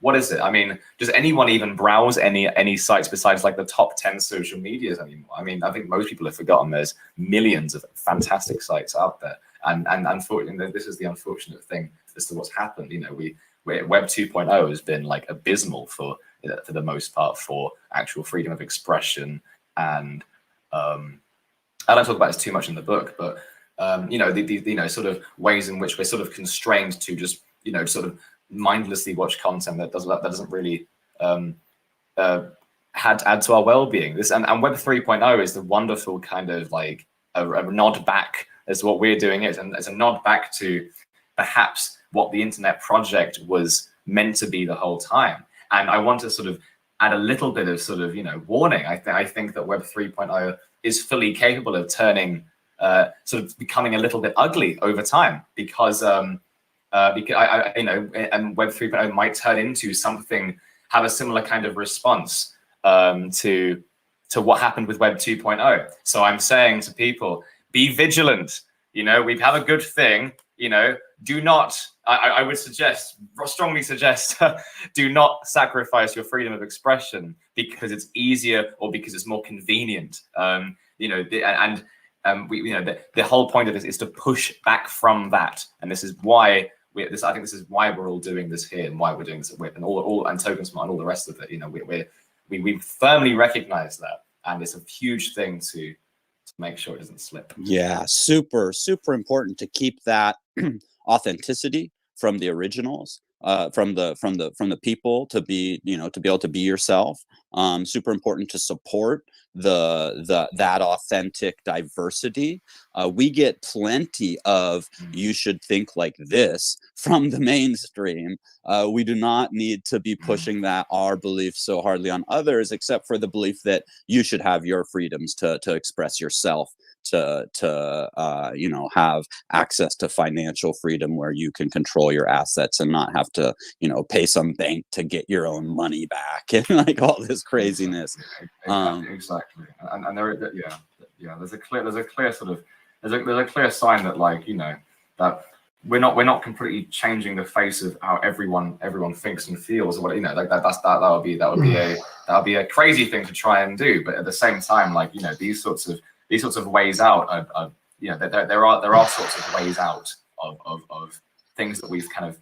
what is it? I mean, does anyone even browse any sites besides like the top 10 social medias anymore? I mean, I think most people have forgotten there's millions of fantastic sites out there. And unfortunately, this is the unfortunate thing as to what's happened. You know, Web 2.0 has been like abysmal for the most part for actual freedom of expression. And I don't talk about this too much in the book, but you know, the sort of ways in which we're sort of constrained to just, you know, sort of mindlessly watch content that doesn't really add to our well-being. And Web 3.0 is the wonderful kind of like a nod back as what we're doing is, and as a nod back to perhaps what the internet project was meant to be the whole time. And I want to sort of add a little bit of sort of, you know, warning. I think that Web 3.0 is fully capable of turning, sort of becoming a little bit ugly over time, because you know, and Web 3.0 might turn into something, have a similar kind of response to what happened with Web 2.0. So I'm saying to people, be vigilant. You know, we have a good thing. You know, do not. I would strongly suggest, do not sacrifice your freedom of expression because it's easier or because it's more convenient. You know, you know, the whole point of this is to push back from that, and this is why I think this is why we're all doing this here, and why we're doing this at WIP and and TOKENSMART and all the rest of it. You know, we firmly recognize that, and it's a huge thing to make sure it doesn't slip. Yeah, super important to keep that authenticity from the originals, from the people, to be, you know, to be able to be yourself. Super important to support that authentic diversity. We get plenty of "you should think like this" from the mainstream. We do not need to be pushing our beliefs so hardly on others, except for the belief that you should have your freedoms to express yourself, to you know, have access to financial freedom where you can control your assets and not have to, you know, pay some bank to get your own money back, and like all this craziness. Exactly. And there, there's a clear sort of there's a clear sign that, like, you know, that we're not completely changing the face of how everyone thinks and feels, or what, you know, like that would be a crazy thing to try and do. But at the same time, like, you know, these sorts of ways out are you know, there are sorts of ways out of things that we've kind of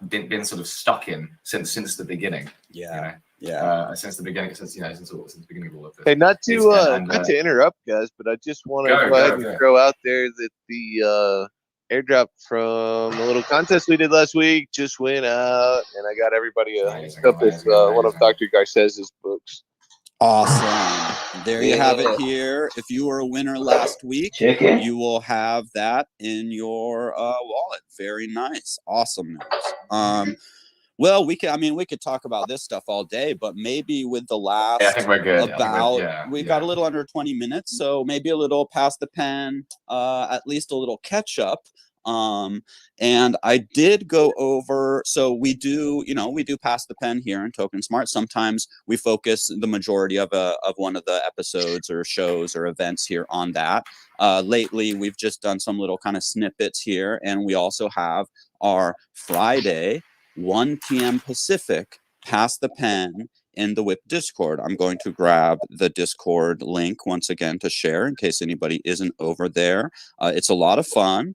been sort of stuck in since the beginning. Yeah. You know? Yeah. Since the beginning, since the beginning of all of this. Hey, not to interrupt, guys, but I just want to go ahead and throw out there that the airdrop from a little contest we did last week just went out, and I got everybody a copy of one of Dr. Garcez's books. Awesome. There you have it here. If you were a winner last week, you will have that in your wallet. Very nice. Awesome news. Well, we could talk about this stuff all day, but maybe with the last, I think we're good. We've got a little under 20 minutes, so maybe a little pass the pen, at least a little catch up. And I did go over, so we do pass the pen here in TOKENSMART. Sometimes we focus the majority of one of the episodes or shows or events here on that. Lately, we've just done some little kind of snippets here, and we also have our Friday 1 p.m. Pacific pass the pen in the WIP Discord. I'm going to grab the Discord link once again to share in case anybody isn't over there. It's a lot of fun.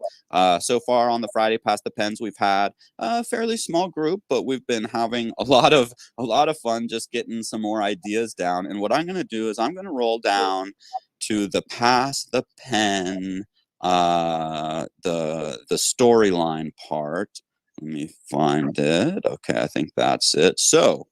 So far on the Friday Pass the Pens, we've had a fairly small group, but we've been having a lot of fun just getting some more ideas down. And what I'm going to do is I'm going to roll down to the Pass the Pen, the storyline part. Let me find it. Okay, I think that's it. So,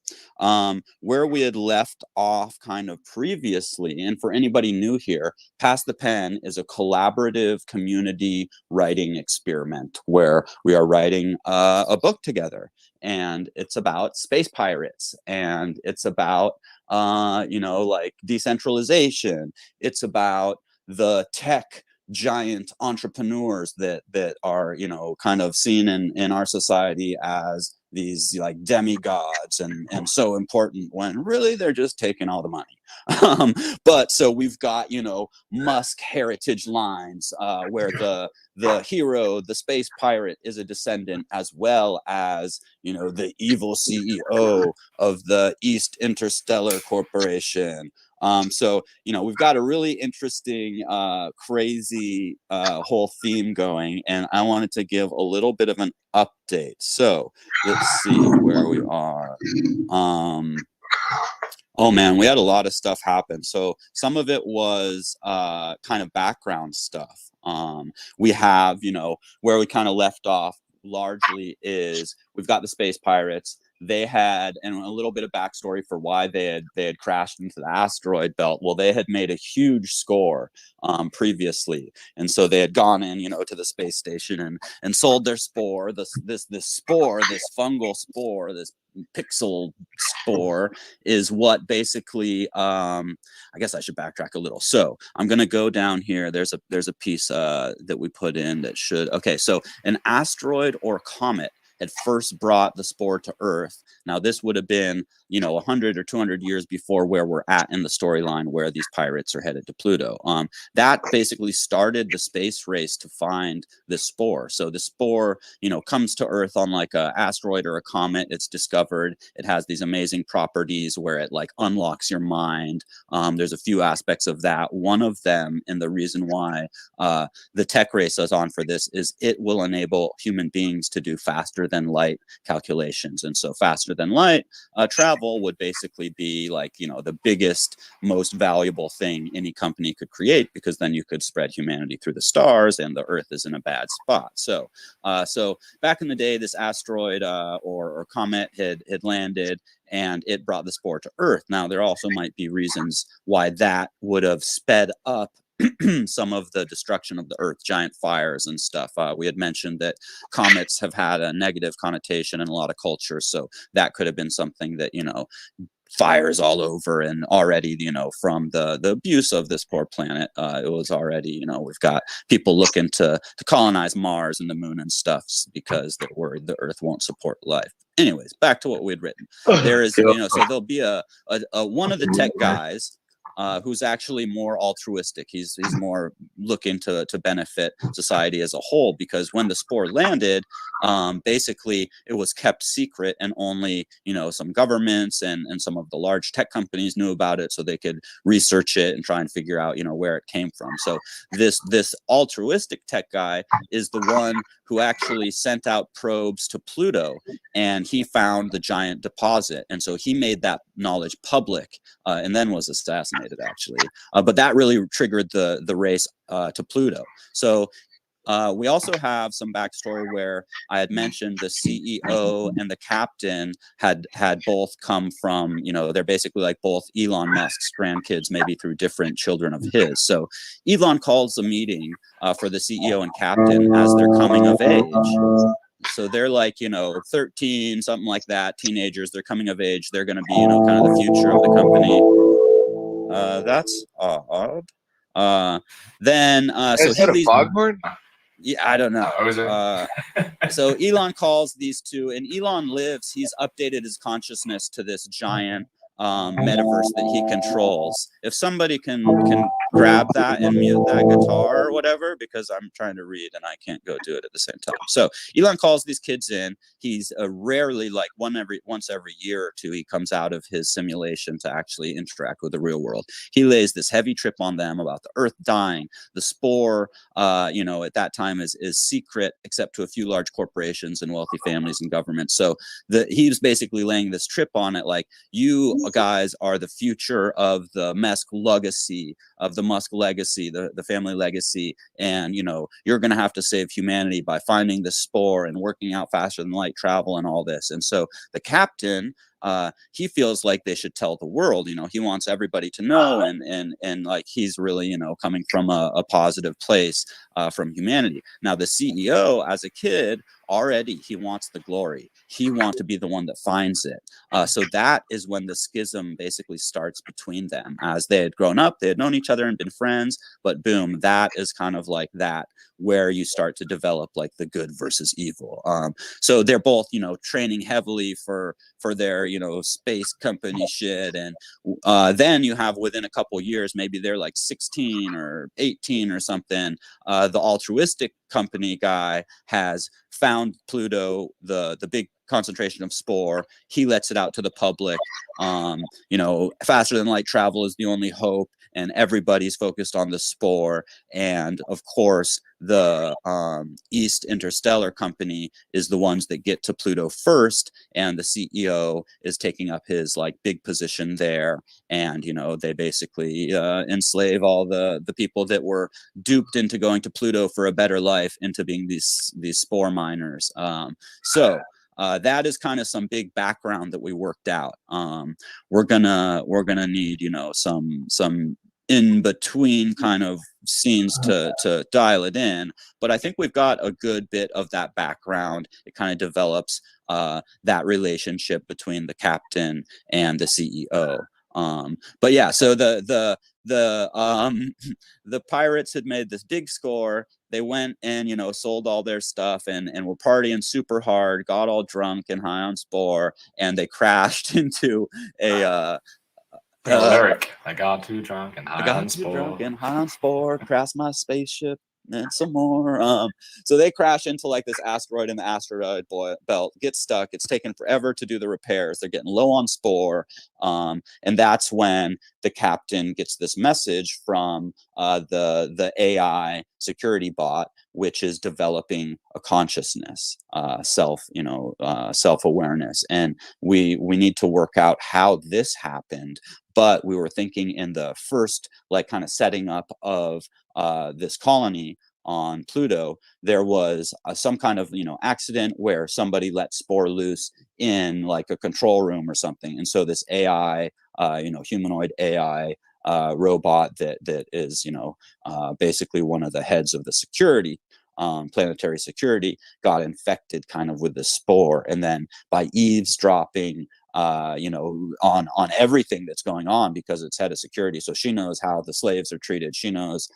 where we had left off kind of previously, and for anybody new here, Pass the Pen is a collaborative community writing experiment where we are writing a book together. And it's about space pirates, and it's about, you know, like decentralization. It's about the tech giant entrepreneurs that are, you know, kind of seen in our society as these like demigods and so important when really they're just taking all the money. But so we've got, you know, Musk heritage lines, where the hero, the space pirate, is a descendant, as well as, you know, the evil CEO of the East Interstellar Corporation. So, you know, we've got a really interesting, crazy whole theme going, and I wanted to give a little bit of an update. So let's see where we are. Oh man, we had a lot of stuff happen. So some of it was kind of background stuff. We have, you know, where we kind of left off largely is we've got the space pirates. They had, and a little bit of backstory for why they had crashed into the asteroid belt. Well, they had made a huge score previously, and so they had gone in, you know, to the space station and sold their spore. This fungal spore, this pixel spore, is what basically, I guess I should backtrack a little. So I'm going to go down here. There's a piece that we put in that should, okay, so an asteroid or comet had first brought the spore to Earth. Now, this would have been, you know, 100 or 200 years before where we're at in the storyline, where these pirates are headed to Pluto. That basically started the space race to find the spore. So the spore, you know, comes to Earth on like a asteroid or a comet. It's discovered. It has these amazing properties where it like unlocks your mind. There's a few aspects of that. One of them, and the reason why the tech race is on for this, is it will enable human beings to do faster than light calculations. And so faster than light travel would basically be like, you know, the biggest, most valuable thing any company could create, because then you could spread humanity through the stars and the Earth is in a bad spot. So so back in the day, this asteroid or comet had landed, and it brought the spore to Earth. Now, there also might be reasons why that would have sped up some of the destruction of the Earth, giant fires and stuff. We had mentioned that comets have had a negative connotation in a lot of cultures, so that could have been something that, you know, fires all over, and already, you know, from the abuse of this poor planet, it was already, you know, we've got people looking to colonize Mars and the moon and stuff because they're worried the Earth won't support life. Anyways, back to what we had written. There is, you know, so there'll be a one of the tech guys who's actually more altruistic. He's more looking to benefit society as a whole, because when the spore landed, basically it was kept secret, and only, you know, some governments and some of the large tech companies knew about it, so they could research it and try and figure out, you know, where it came from. So this altruistic tech guy is the one who actually sent out probes to Pluto, and he found the giant deposit, and so he made that knowledge public, and then was assassinated, actually. But that really triggered the race to Pluto. So we also have some backstory where I had mentioned the CEO and the captain had both come from, you know, they're basically like both Elon Musk's grandkids, maybe through different children of his. So Elon calls a meeting for the CEO and captain as they're coming of age. So they're like, you know, 13, something like that, teenagers, they're coming of age. They're going to be, you know, kind of the future of the company. That's odd. So he leaves. Foghorn? Yeah, I don't know. So Elon calls these two, and Elon lives. He's updated his consciousness to this giant metaverse that he controls. If somebody can grab that and mute that guitar or whatever, because I'm trying to read and I can't go do it at the same time. So Elon calls these kids in. He's rarely, like once every year or two, he comes out of his simulation to actually interact with the real world. He lays this heavy trip on them about the Earth dying. The spore, you know, at that time is secret, except to a few large corporations and wealthy families and governments. So he's basically laying this trip on it, like, you guys are the future of the Musk legacy, of the Musk legacy, the family legacy, and you're going to have to save humanity by finding the spore and working out faster than light travel and all this. And so the captain, he feels like they should tell the world. He wants everybody to know, and like he's really coming from a positive place from humanity. Now the CEO, as a kid, already he wants the glory. He wants to be the one that finds it. So that is when the schism basically starts between them. As they had grown up, they had known each other and been friends, but boom, that is kind of like that where you start to develop like the good versus evil. So they're both training heavily for their space company shit, and then you have, within a couple years, maybe they're like 16 or 18 or something, the altruistic company guy has found Pluto, the big concentration of spore. He lets it out to the public. Faster than light travel is the only hope, and everybody's focused on the spore. And of course, the East Interstellar Company is the ones that get to Pluto first, and the CEO is taking up his like big position there. And they basically enslave all the people that were duped into going to Pluto for a better life into being these spore miners. So that is kind of some big background that we worked out. We're gonna need some in between kind of scenes to dial it in, but I think we've got a good bit of that background. It kind of develops that relationship between the captain and the CEO. But yeah, so the pirates had made this big score. They went and sold all their stuff and were partying super hard, got all drunk and high on spore, and they crashed into a lyric. I got too drunk and high on spore, crashed my spaceship and some more. So they crash into like this asteroid in the asteroid belt, get stuck. It's taken forever to do the repairs. They're getting low on spore. And that's when the captain gets this message from the AI security bot, which is developing a consciousness, self-awareness. And we need to work out how this happened. But we were thinking in the first like kind of setting up of this colony on Pluto, there was some kind of accident where somebody let spore loose in like a control room or something, and so this AI, humanoid AI robot that is basically one of the heads of the security, planetary security, got infected kind of with the spore, and then by eavesdropping on everything that's going on, because it's head of security, so she knows how the slaves are treated. She knows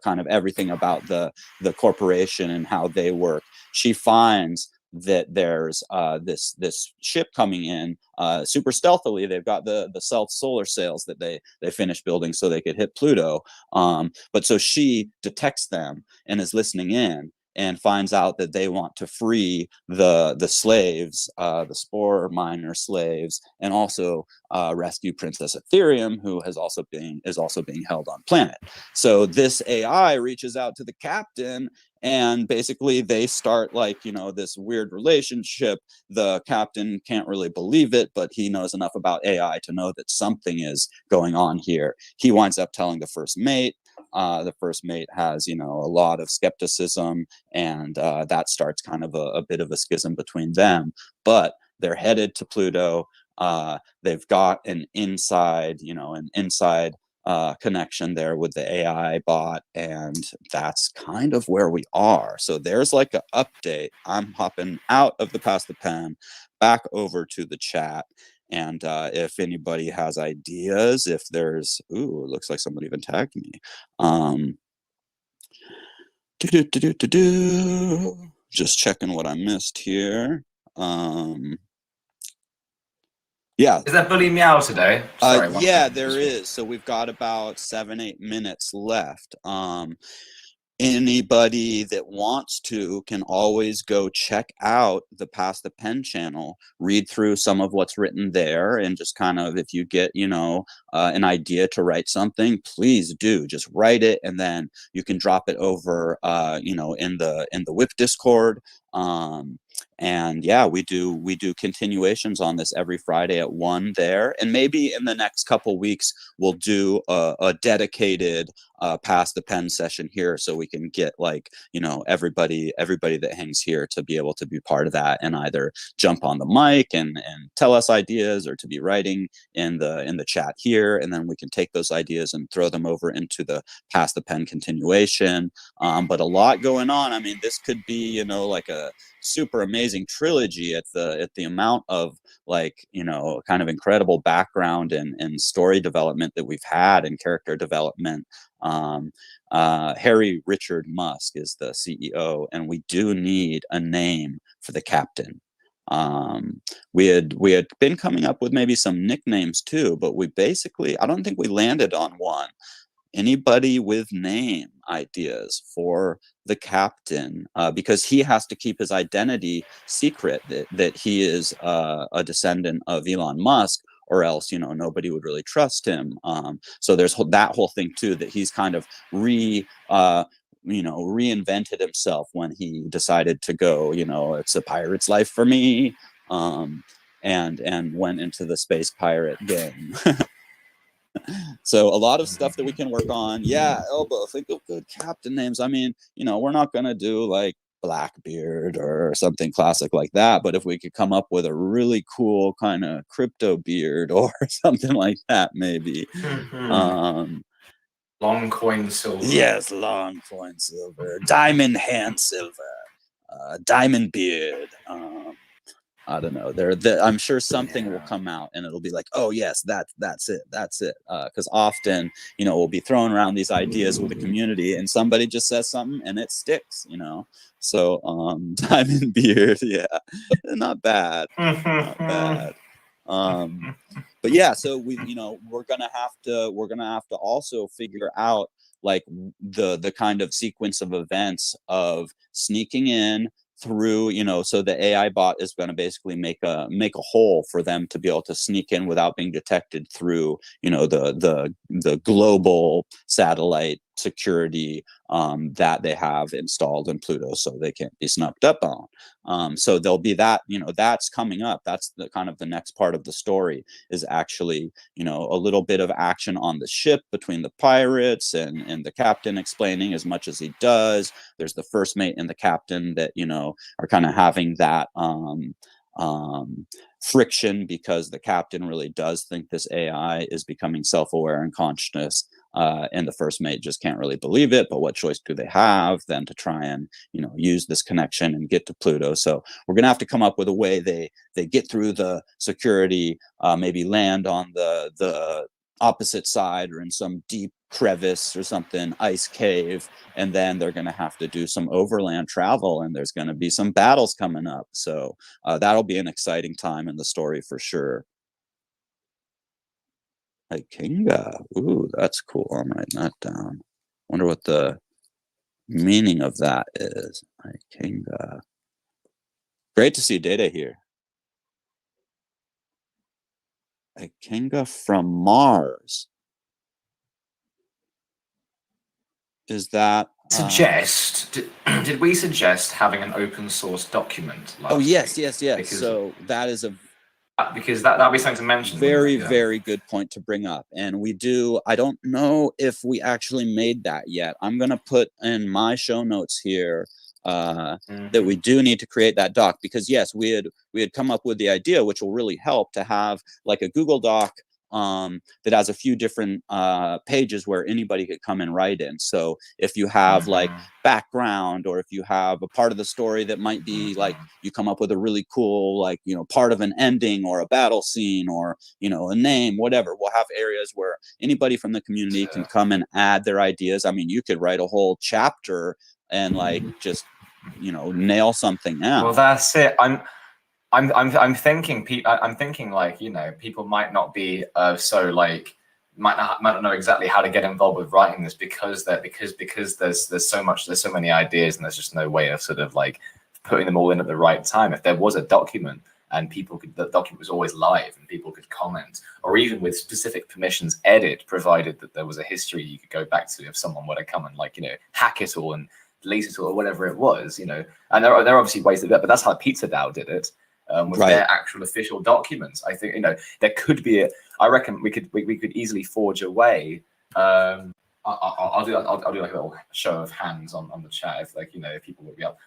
kind of everything about the corporation and how they work. She finds that there's this ship coming in super stealthily. They've got the self solar sails that they finished building so they could hit Pluto. But so she detects them and is listening in, and finds out that they want to free the slaves, the spore miner slaves, and also rescue Princess Ethereum, who is also being held on planet. So this AI reaches out to the captain, and basically they start like this weird relationship. The captain can't really believe it, but he knows enough about AI to know that something is going on here. He winds up telling the first mate. The first mate has a lot of skepticism, and that starts kind of a bit of a schism between them. But they're headed to Pluto. They've got an inside connection there with the AI bot, and that's kind of where we are. So there's like an update. I'm hopping out of the Pass the Pen back over to the chat. And if anybody has ideas, if there's, ooh, it looks like somebody even tagged me. Just checking what I missed here. Yeah. Is that Bully Meow today? Sorry, yeah, there is. So we've got about 7-8 minutes left. Anybody that wants to can always go check out the Pass the Pen channel, read through some of what's written there, and just kind of, if you get an idea to write something, please do just write it, and then you can drop it over in the WIP Discord, And yeah, we do continuations on this every Friday at 1 there, and maybe in the next couple weeks we'll do a dedicated pass the pen session here, so we can get, like, you know, everybody that hangs here to be able to be part of that and either jump on the mic and tell us ideas, or to be writing in the chat here, and then we can take those ideas and throw them over into the pass the pen continuation. But a lot going on. I mean, this could be, you know, like a super amazing trilogy at the amount of, like, you know, kind of incredible background and story development that we've had, and character development. Harry Richard Musk is the CEO, and we do need a name for the captain. We had been coming up with maybe some nicknames too, but I don't think we landed on one. Anybody with name ideas for the captain, because he has to keep his identity secret, that he is a descendant of Elon Musk, or else, you know, nobody would really trust him. So there's that whole thing too, that he's kind of reinvented himself when he decided to go, you know, it's a pirate's life for me, and went into the space pirate game. So a lot of stuff that we can work on. Yeah, Elbow, think of good captain names. I mean, you know, we're not gonna do like Blackbeard or something classic like that, but if we could come up with a really cool kind of crypto beard or something like that, maybe. Long coin silver. Yes, long coin silver, diamond hand silver, diamond beard. I don't know. I'm sure something will come out, and it'll be like, oh yes, that's it. Because often, you know, we'll be throwing around these ideas with the community, and somebody just says something, and it sticks. You know. So diamond beard, yeah, not bad, not bad. But yeah, so we're gonna have to also figure out, like, the kind of sequence of events of sneaking in through, you know, so the AI bot is going to basically make a hole for them to be able to sneak in without being detected through, you know, the global satellite security that they have installed in Pluto, so they can't be snuck up on. So there'll be that, you know, that's coming up. That's the kind of the next part of the story, is actually, you know, a little bit of action on the ship between the pirates and the captain explaining as much as he does. There's the first mate and the captain that, you know, are kind of having that friction, because the captain really does think this AI is becoming self-aware and conscious, and the first mate just can't really believe it. But what choice do they have then to try and, you know, use this connection and get to Pluto? So we're gonna have to come up with a way they get through the security, maybe land on the opposite side, or in some deep crevice or something, ice cave, and then they're going to have to do some overland travel, and there's going to be some battles coming up. So that'll be an exciting time in the story for sure. Ikenga, ooh, that's cool. I'm writing that down. Wonder what the meaning of that is. Ikenga. Great to see Data here. Ikenga from Mars. Is that did we suggest having an open source document? Oh yes, yes, yes. Because so that is because that'd be something to mention. Very good point to bring up. And we do, I don't know if we actually made that yet. I'm gonna put in my show notes here that we do need to create that doc, because yes, we had come up with the idea, which will really help, to have like a Google Doc that has a few different pages where anybody could come and write in. So if you have like background, or if you have a part of the story that might be like, you come up with a really cool, like, you know, part of an ending or a battle scene, or, you know, a name, whatever, we'll have areas where anybody from the community can come and add their ideas. I mean, you could write a whole chapter and like just, you know, nail something out. Well, that's it. I'm thinking like, you know, people might not be so like might not know exactly how to get involved with writing this, because there's so many ideas, and there's just no way of sort of like putting them all in at the right time. If there was a document and the document was always live and people could comment, or even with specific permissions edit, provided that there was a history you could go back to if someone were to come and, like, you know, hack it all and lazy tool or whatever it was, you know. And there are obviously ways to do that, but that's how Pizza DAO did it. With Right. their actual official documents. I think, you know, there could be I reckon we could easily forge a way. I'll do like a little show of hands on the chat if, like, you know, if people would be up.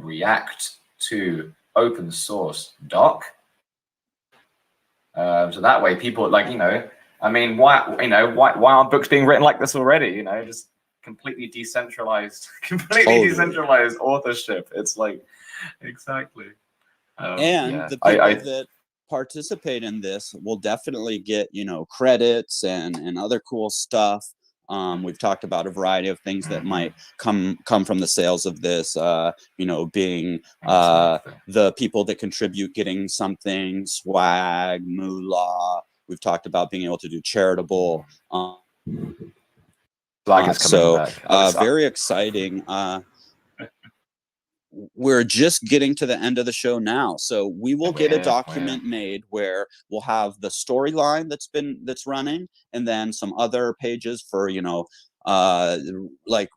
React to open source doc. So that way people, like, you know, I mean, why aren't books being written like this already? You know, just completely decentralized decentralized authorship. It's like, exactly. And yeah. the people that participate in this will definitely get, you know, credits and other cool stuff. We've talked about a variety of things that might come from the sales of this, you know, being the people that contribute getting something, swag, moolah. We've talked about being able to do charitable. So very exciting. We're just getting to the end of the show now, so we will get a document made where we'll have the storyline that's running, and then some other pages for, you know, like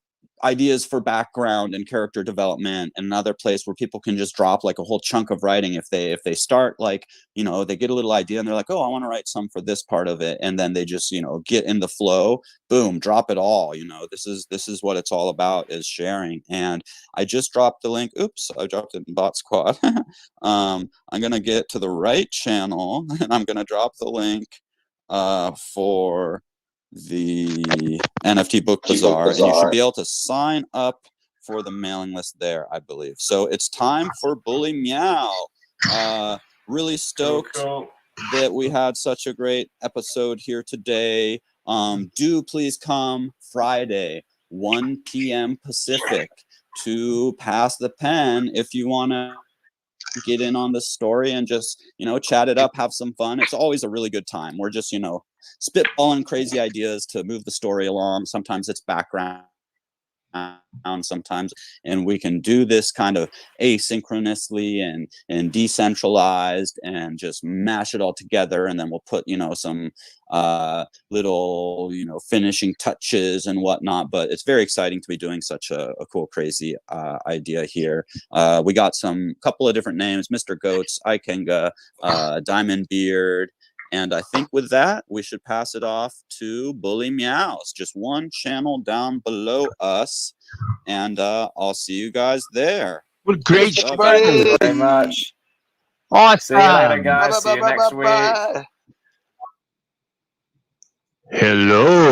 ideas for background and character development, and another place where people can just drop like a whole chunk of writing if they start, like, you know, they get a little idea and they're like, oh, I want to write some for this part of it, and then they just, you know, get in the flow, boom, drop it all. You know, this is what it's all about, is sharing. And I just dropped the link. Oops, I dropped it in Bot Squad. I'm gonna get to the right channel and I'm gonna drop the link for the NFT Book Bazaar, and you should be able to sign up for the mailing list there, I believe. So it's time for Bully Meow. Really stoked that we had such a great episode here today. Do please come Friday, 1 p.m. Pacific, to Pass the Pen if you want to get in on the story and just, you know, chat it up, have some fun. It's always a really good time. We're just, you know, spitballing crazy ideas to move the story along. Sometimes it's background, sometimes, and we can do this kind of asynchronously and decentralized and just mash it all together, and then we'll put, you know, some little, you know, finishing touches and whatnot. But it's very exciting to be doing such a cool, crazy idea here. We got some couple of different names: Mr. Goats, Ikenga, Diamond Beard. And I think with that, we should pass it off to Bully Meows, just one channel down below us. And I'll see you guys there. Well, great show. Thank you very much. Awesome. See you later, guys. See you next week. Hello.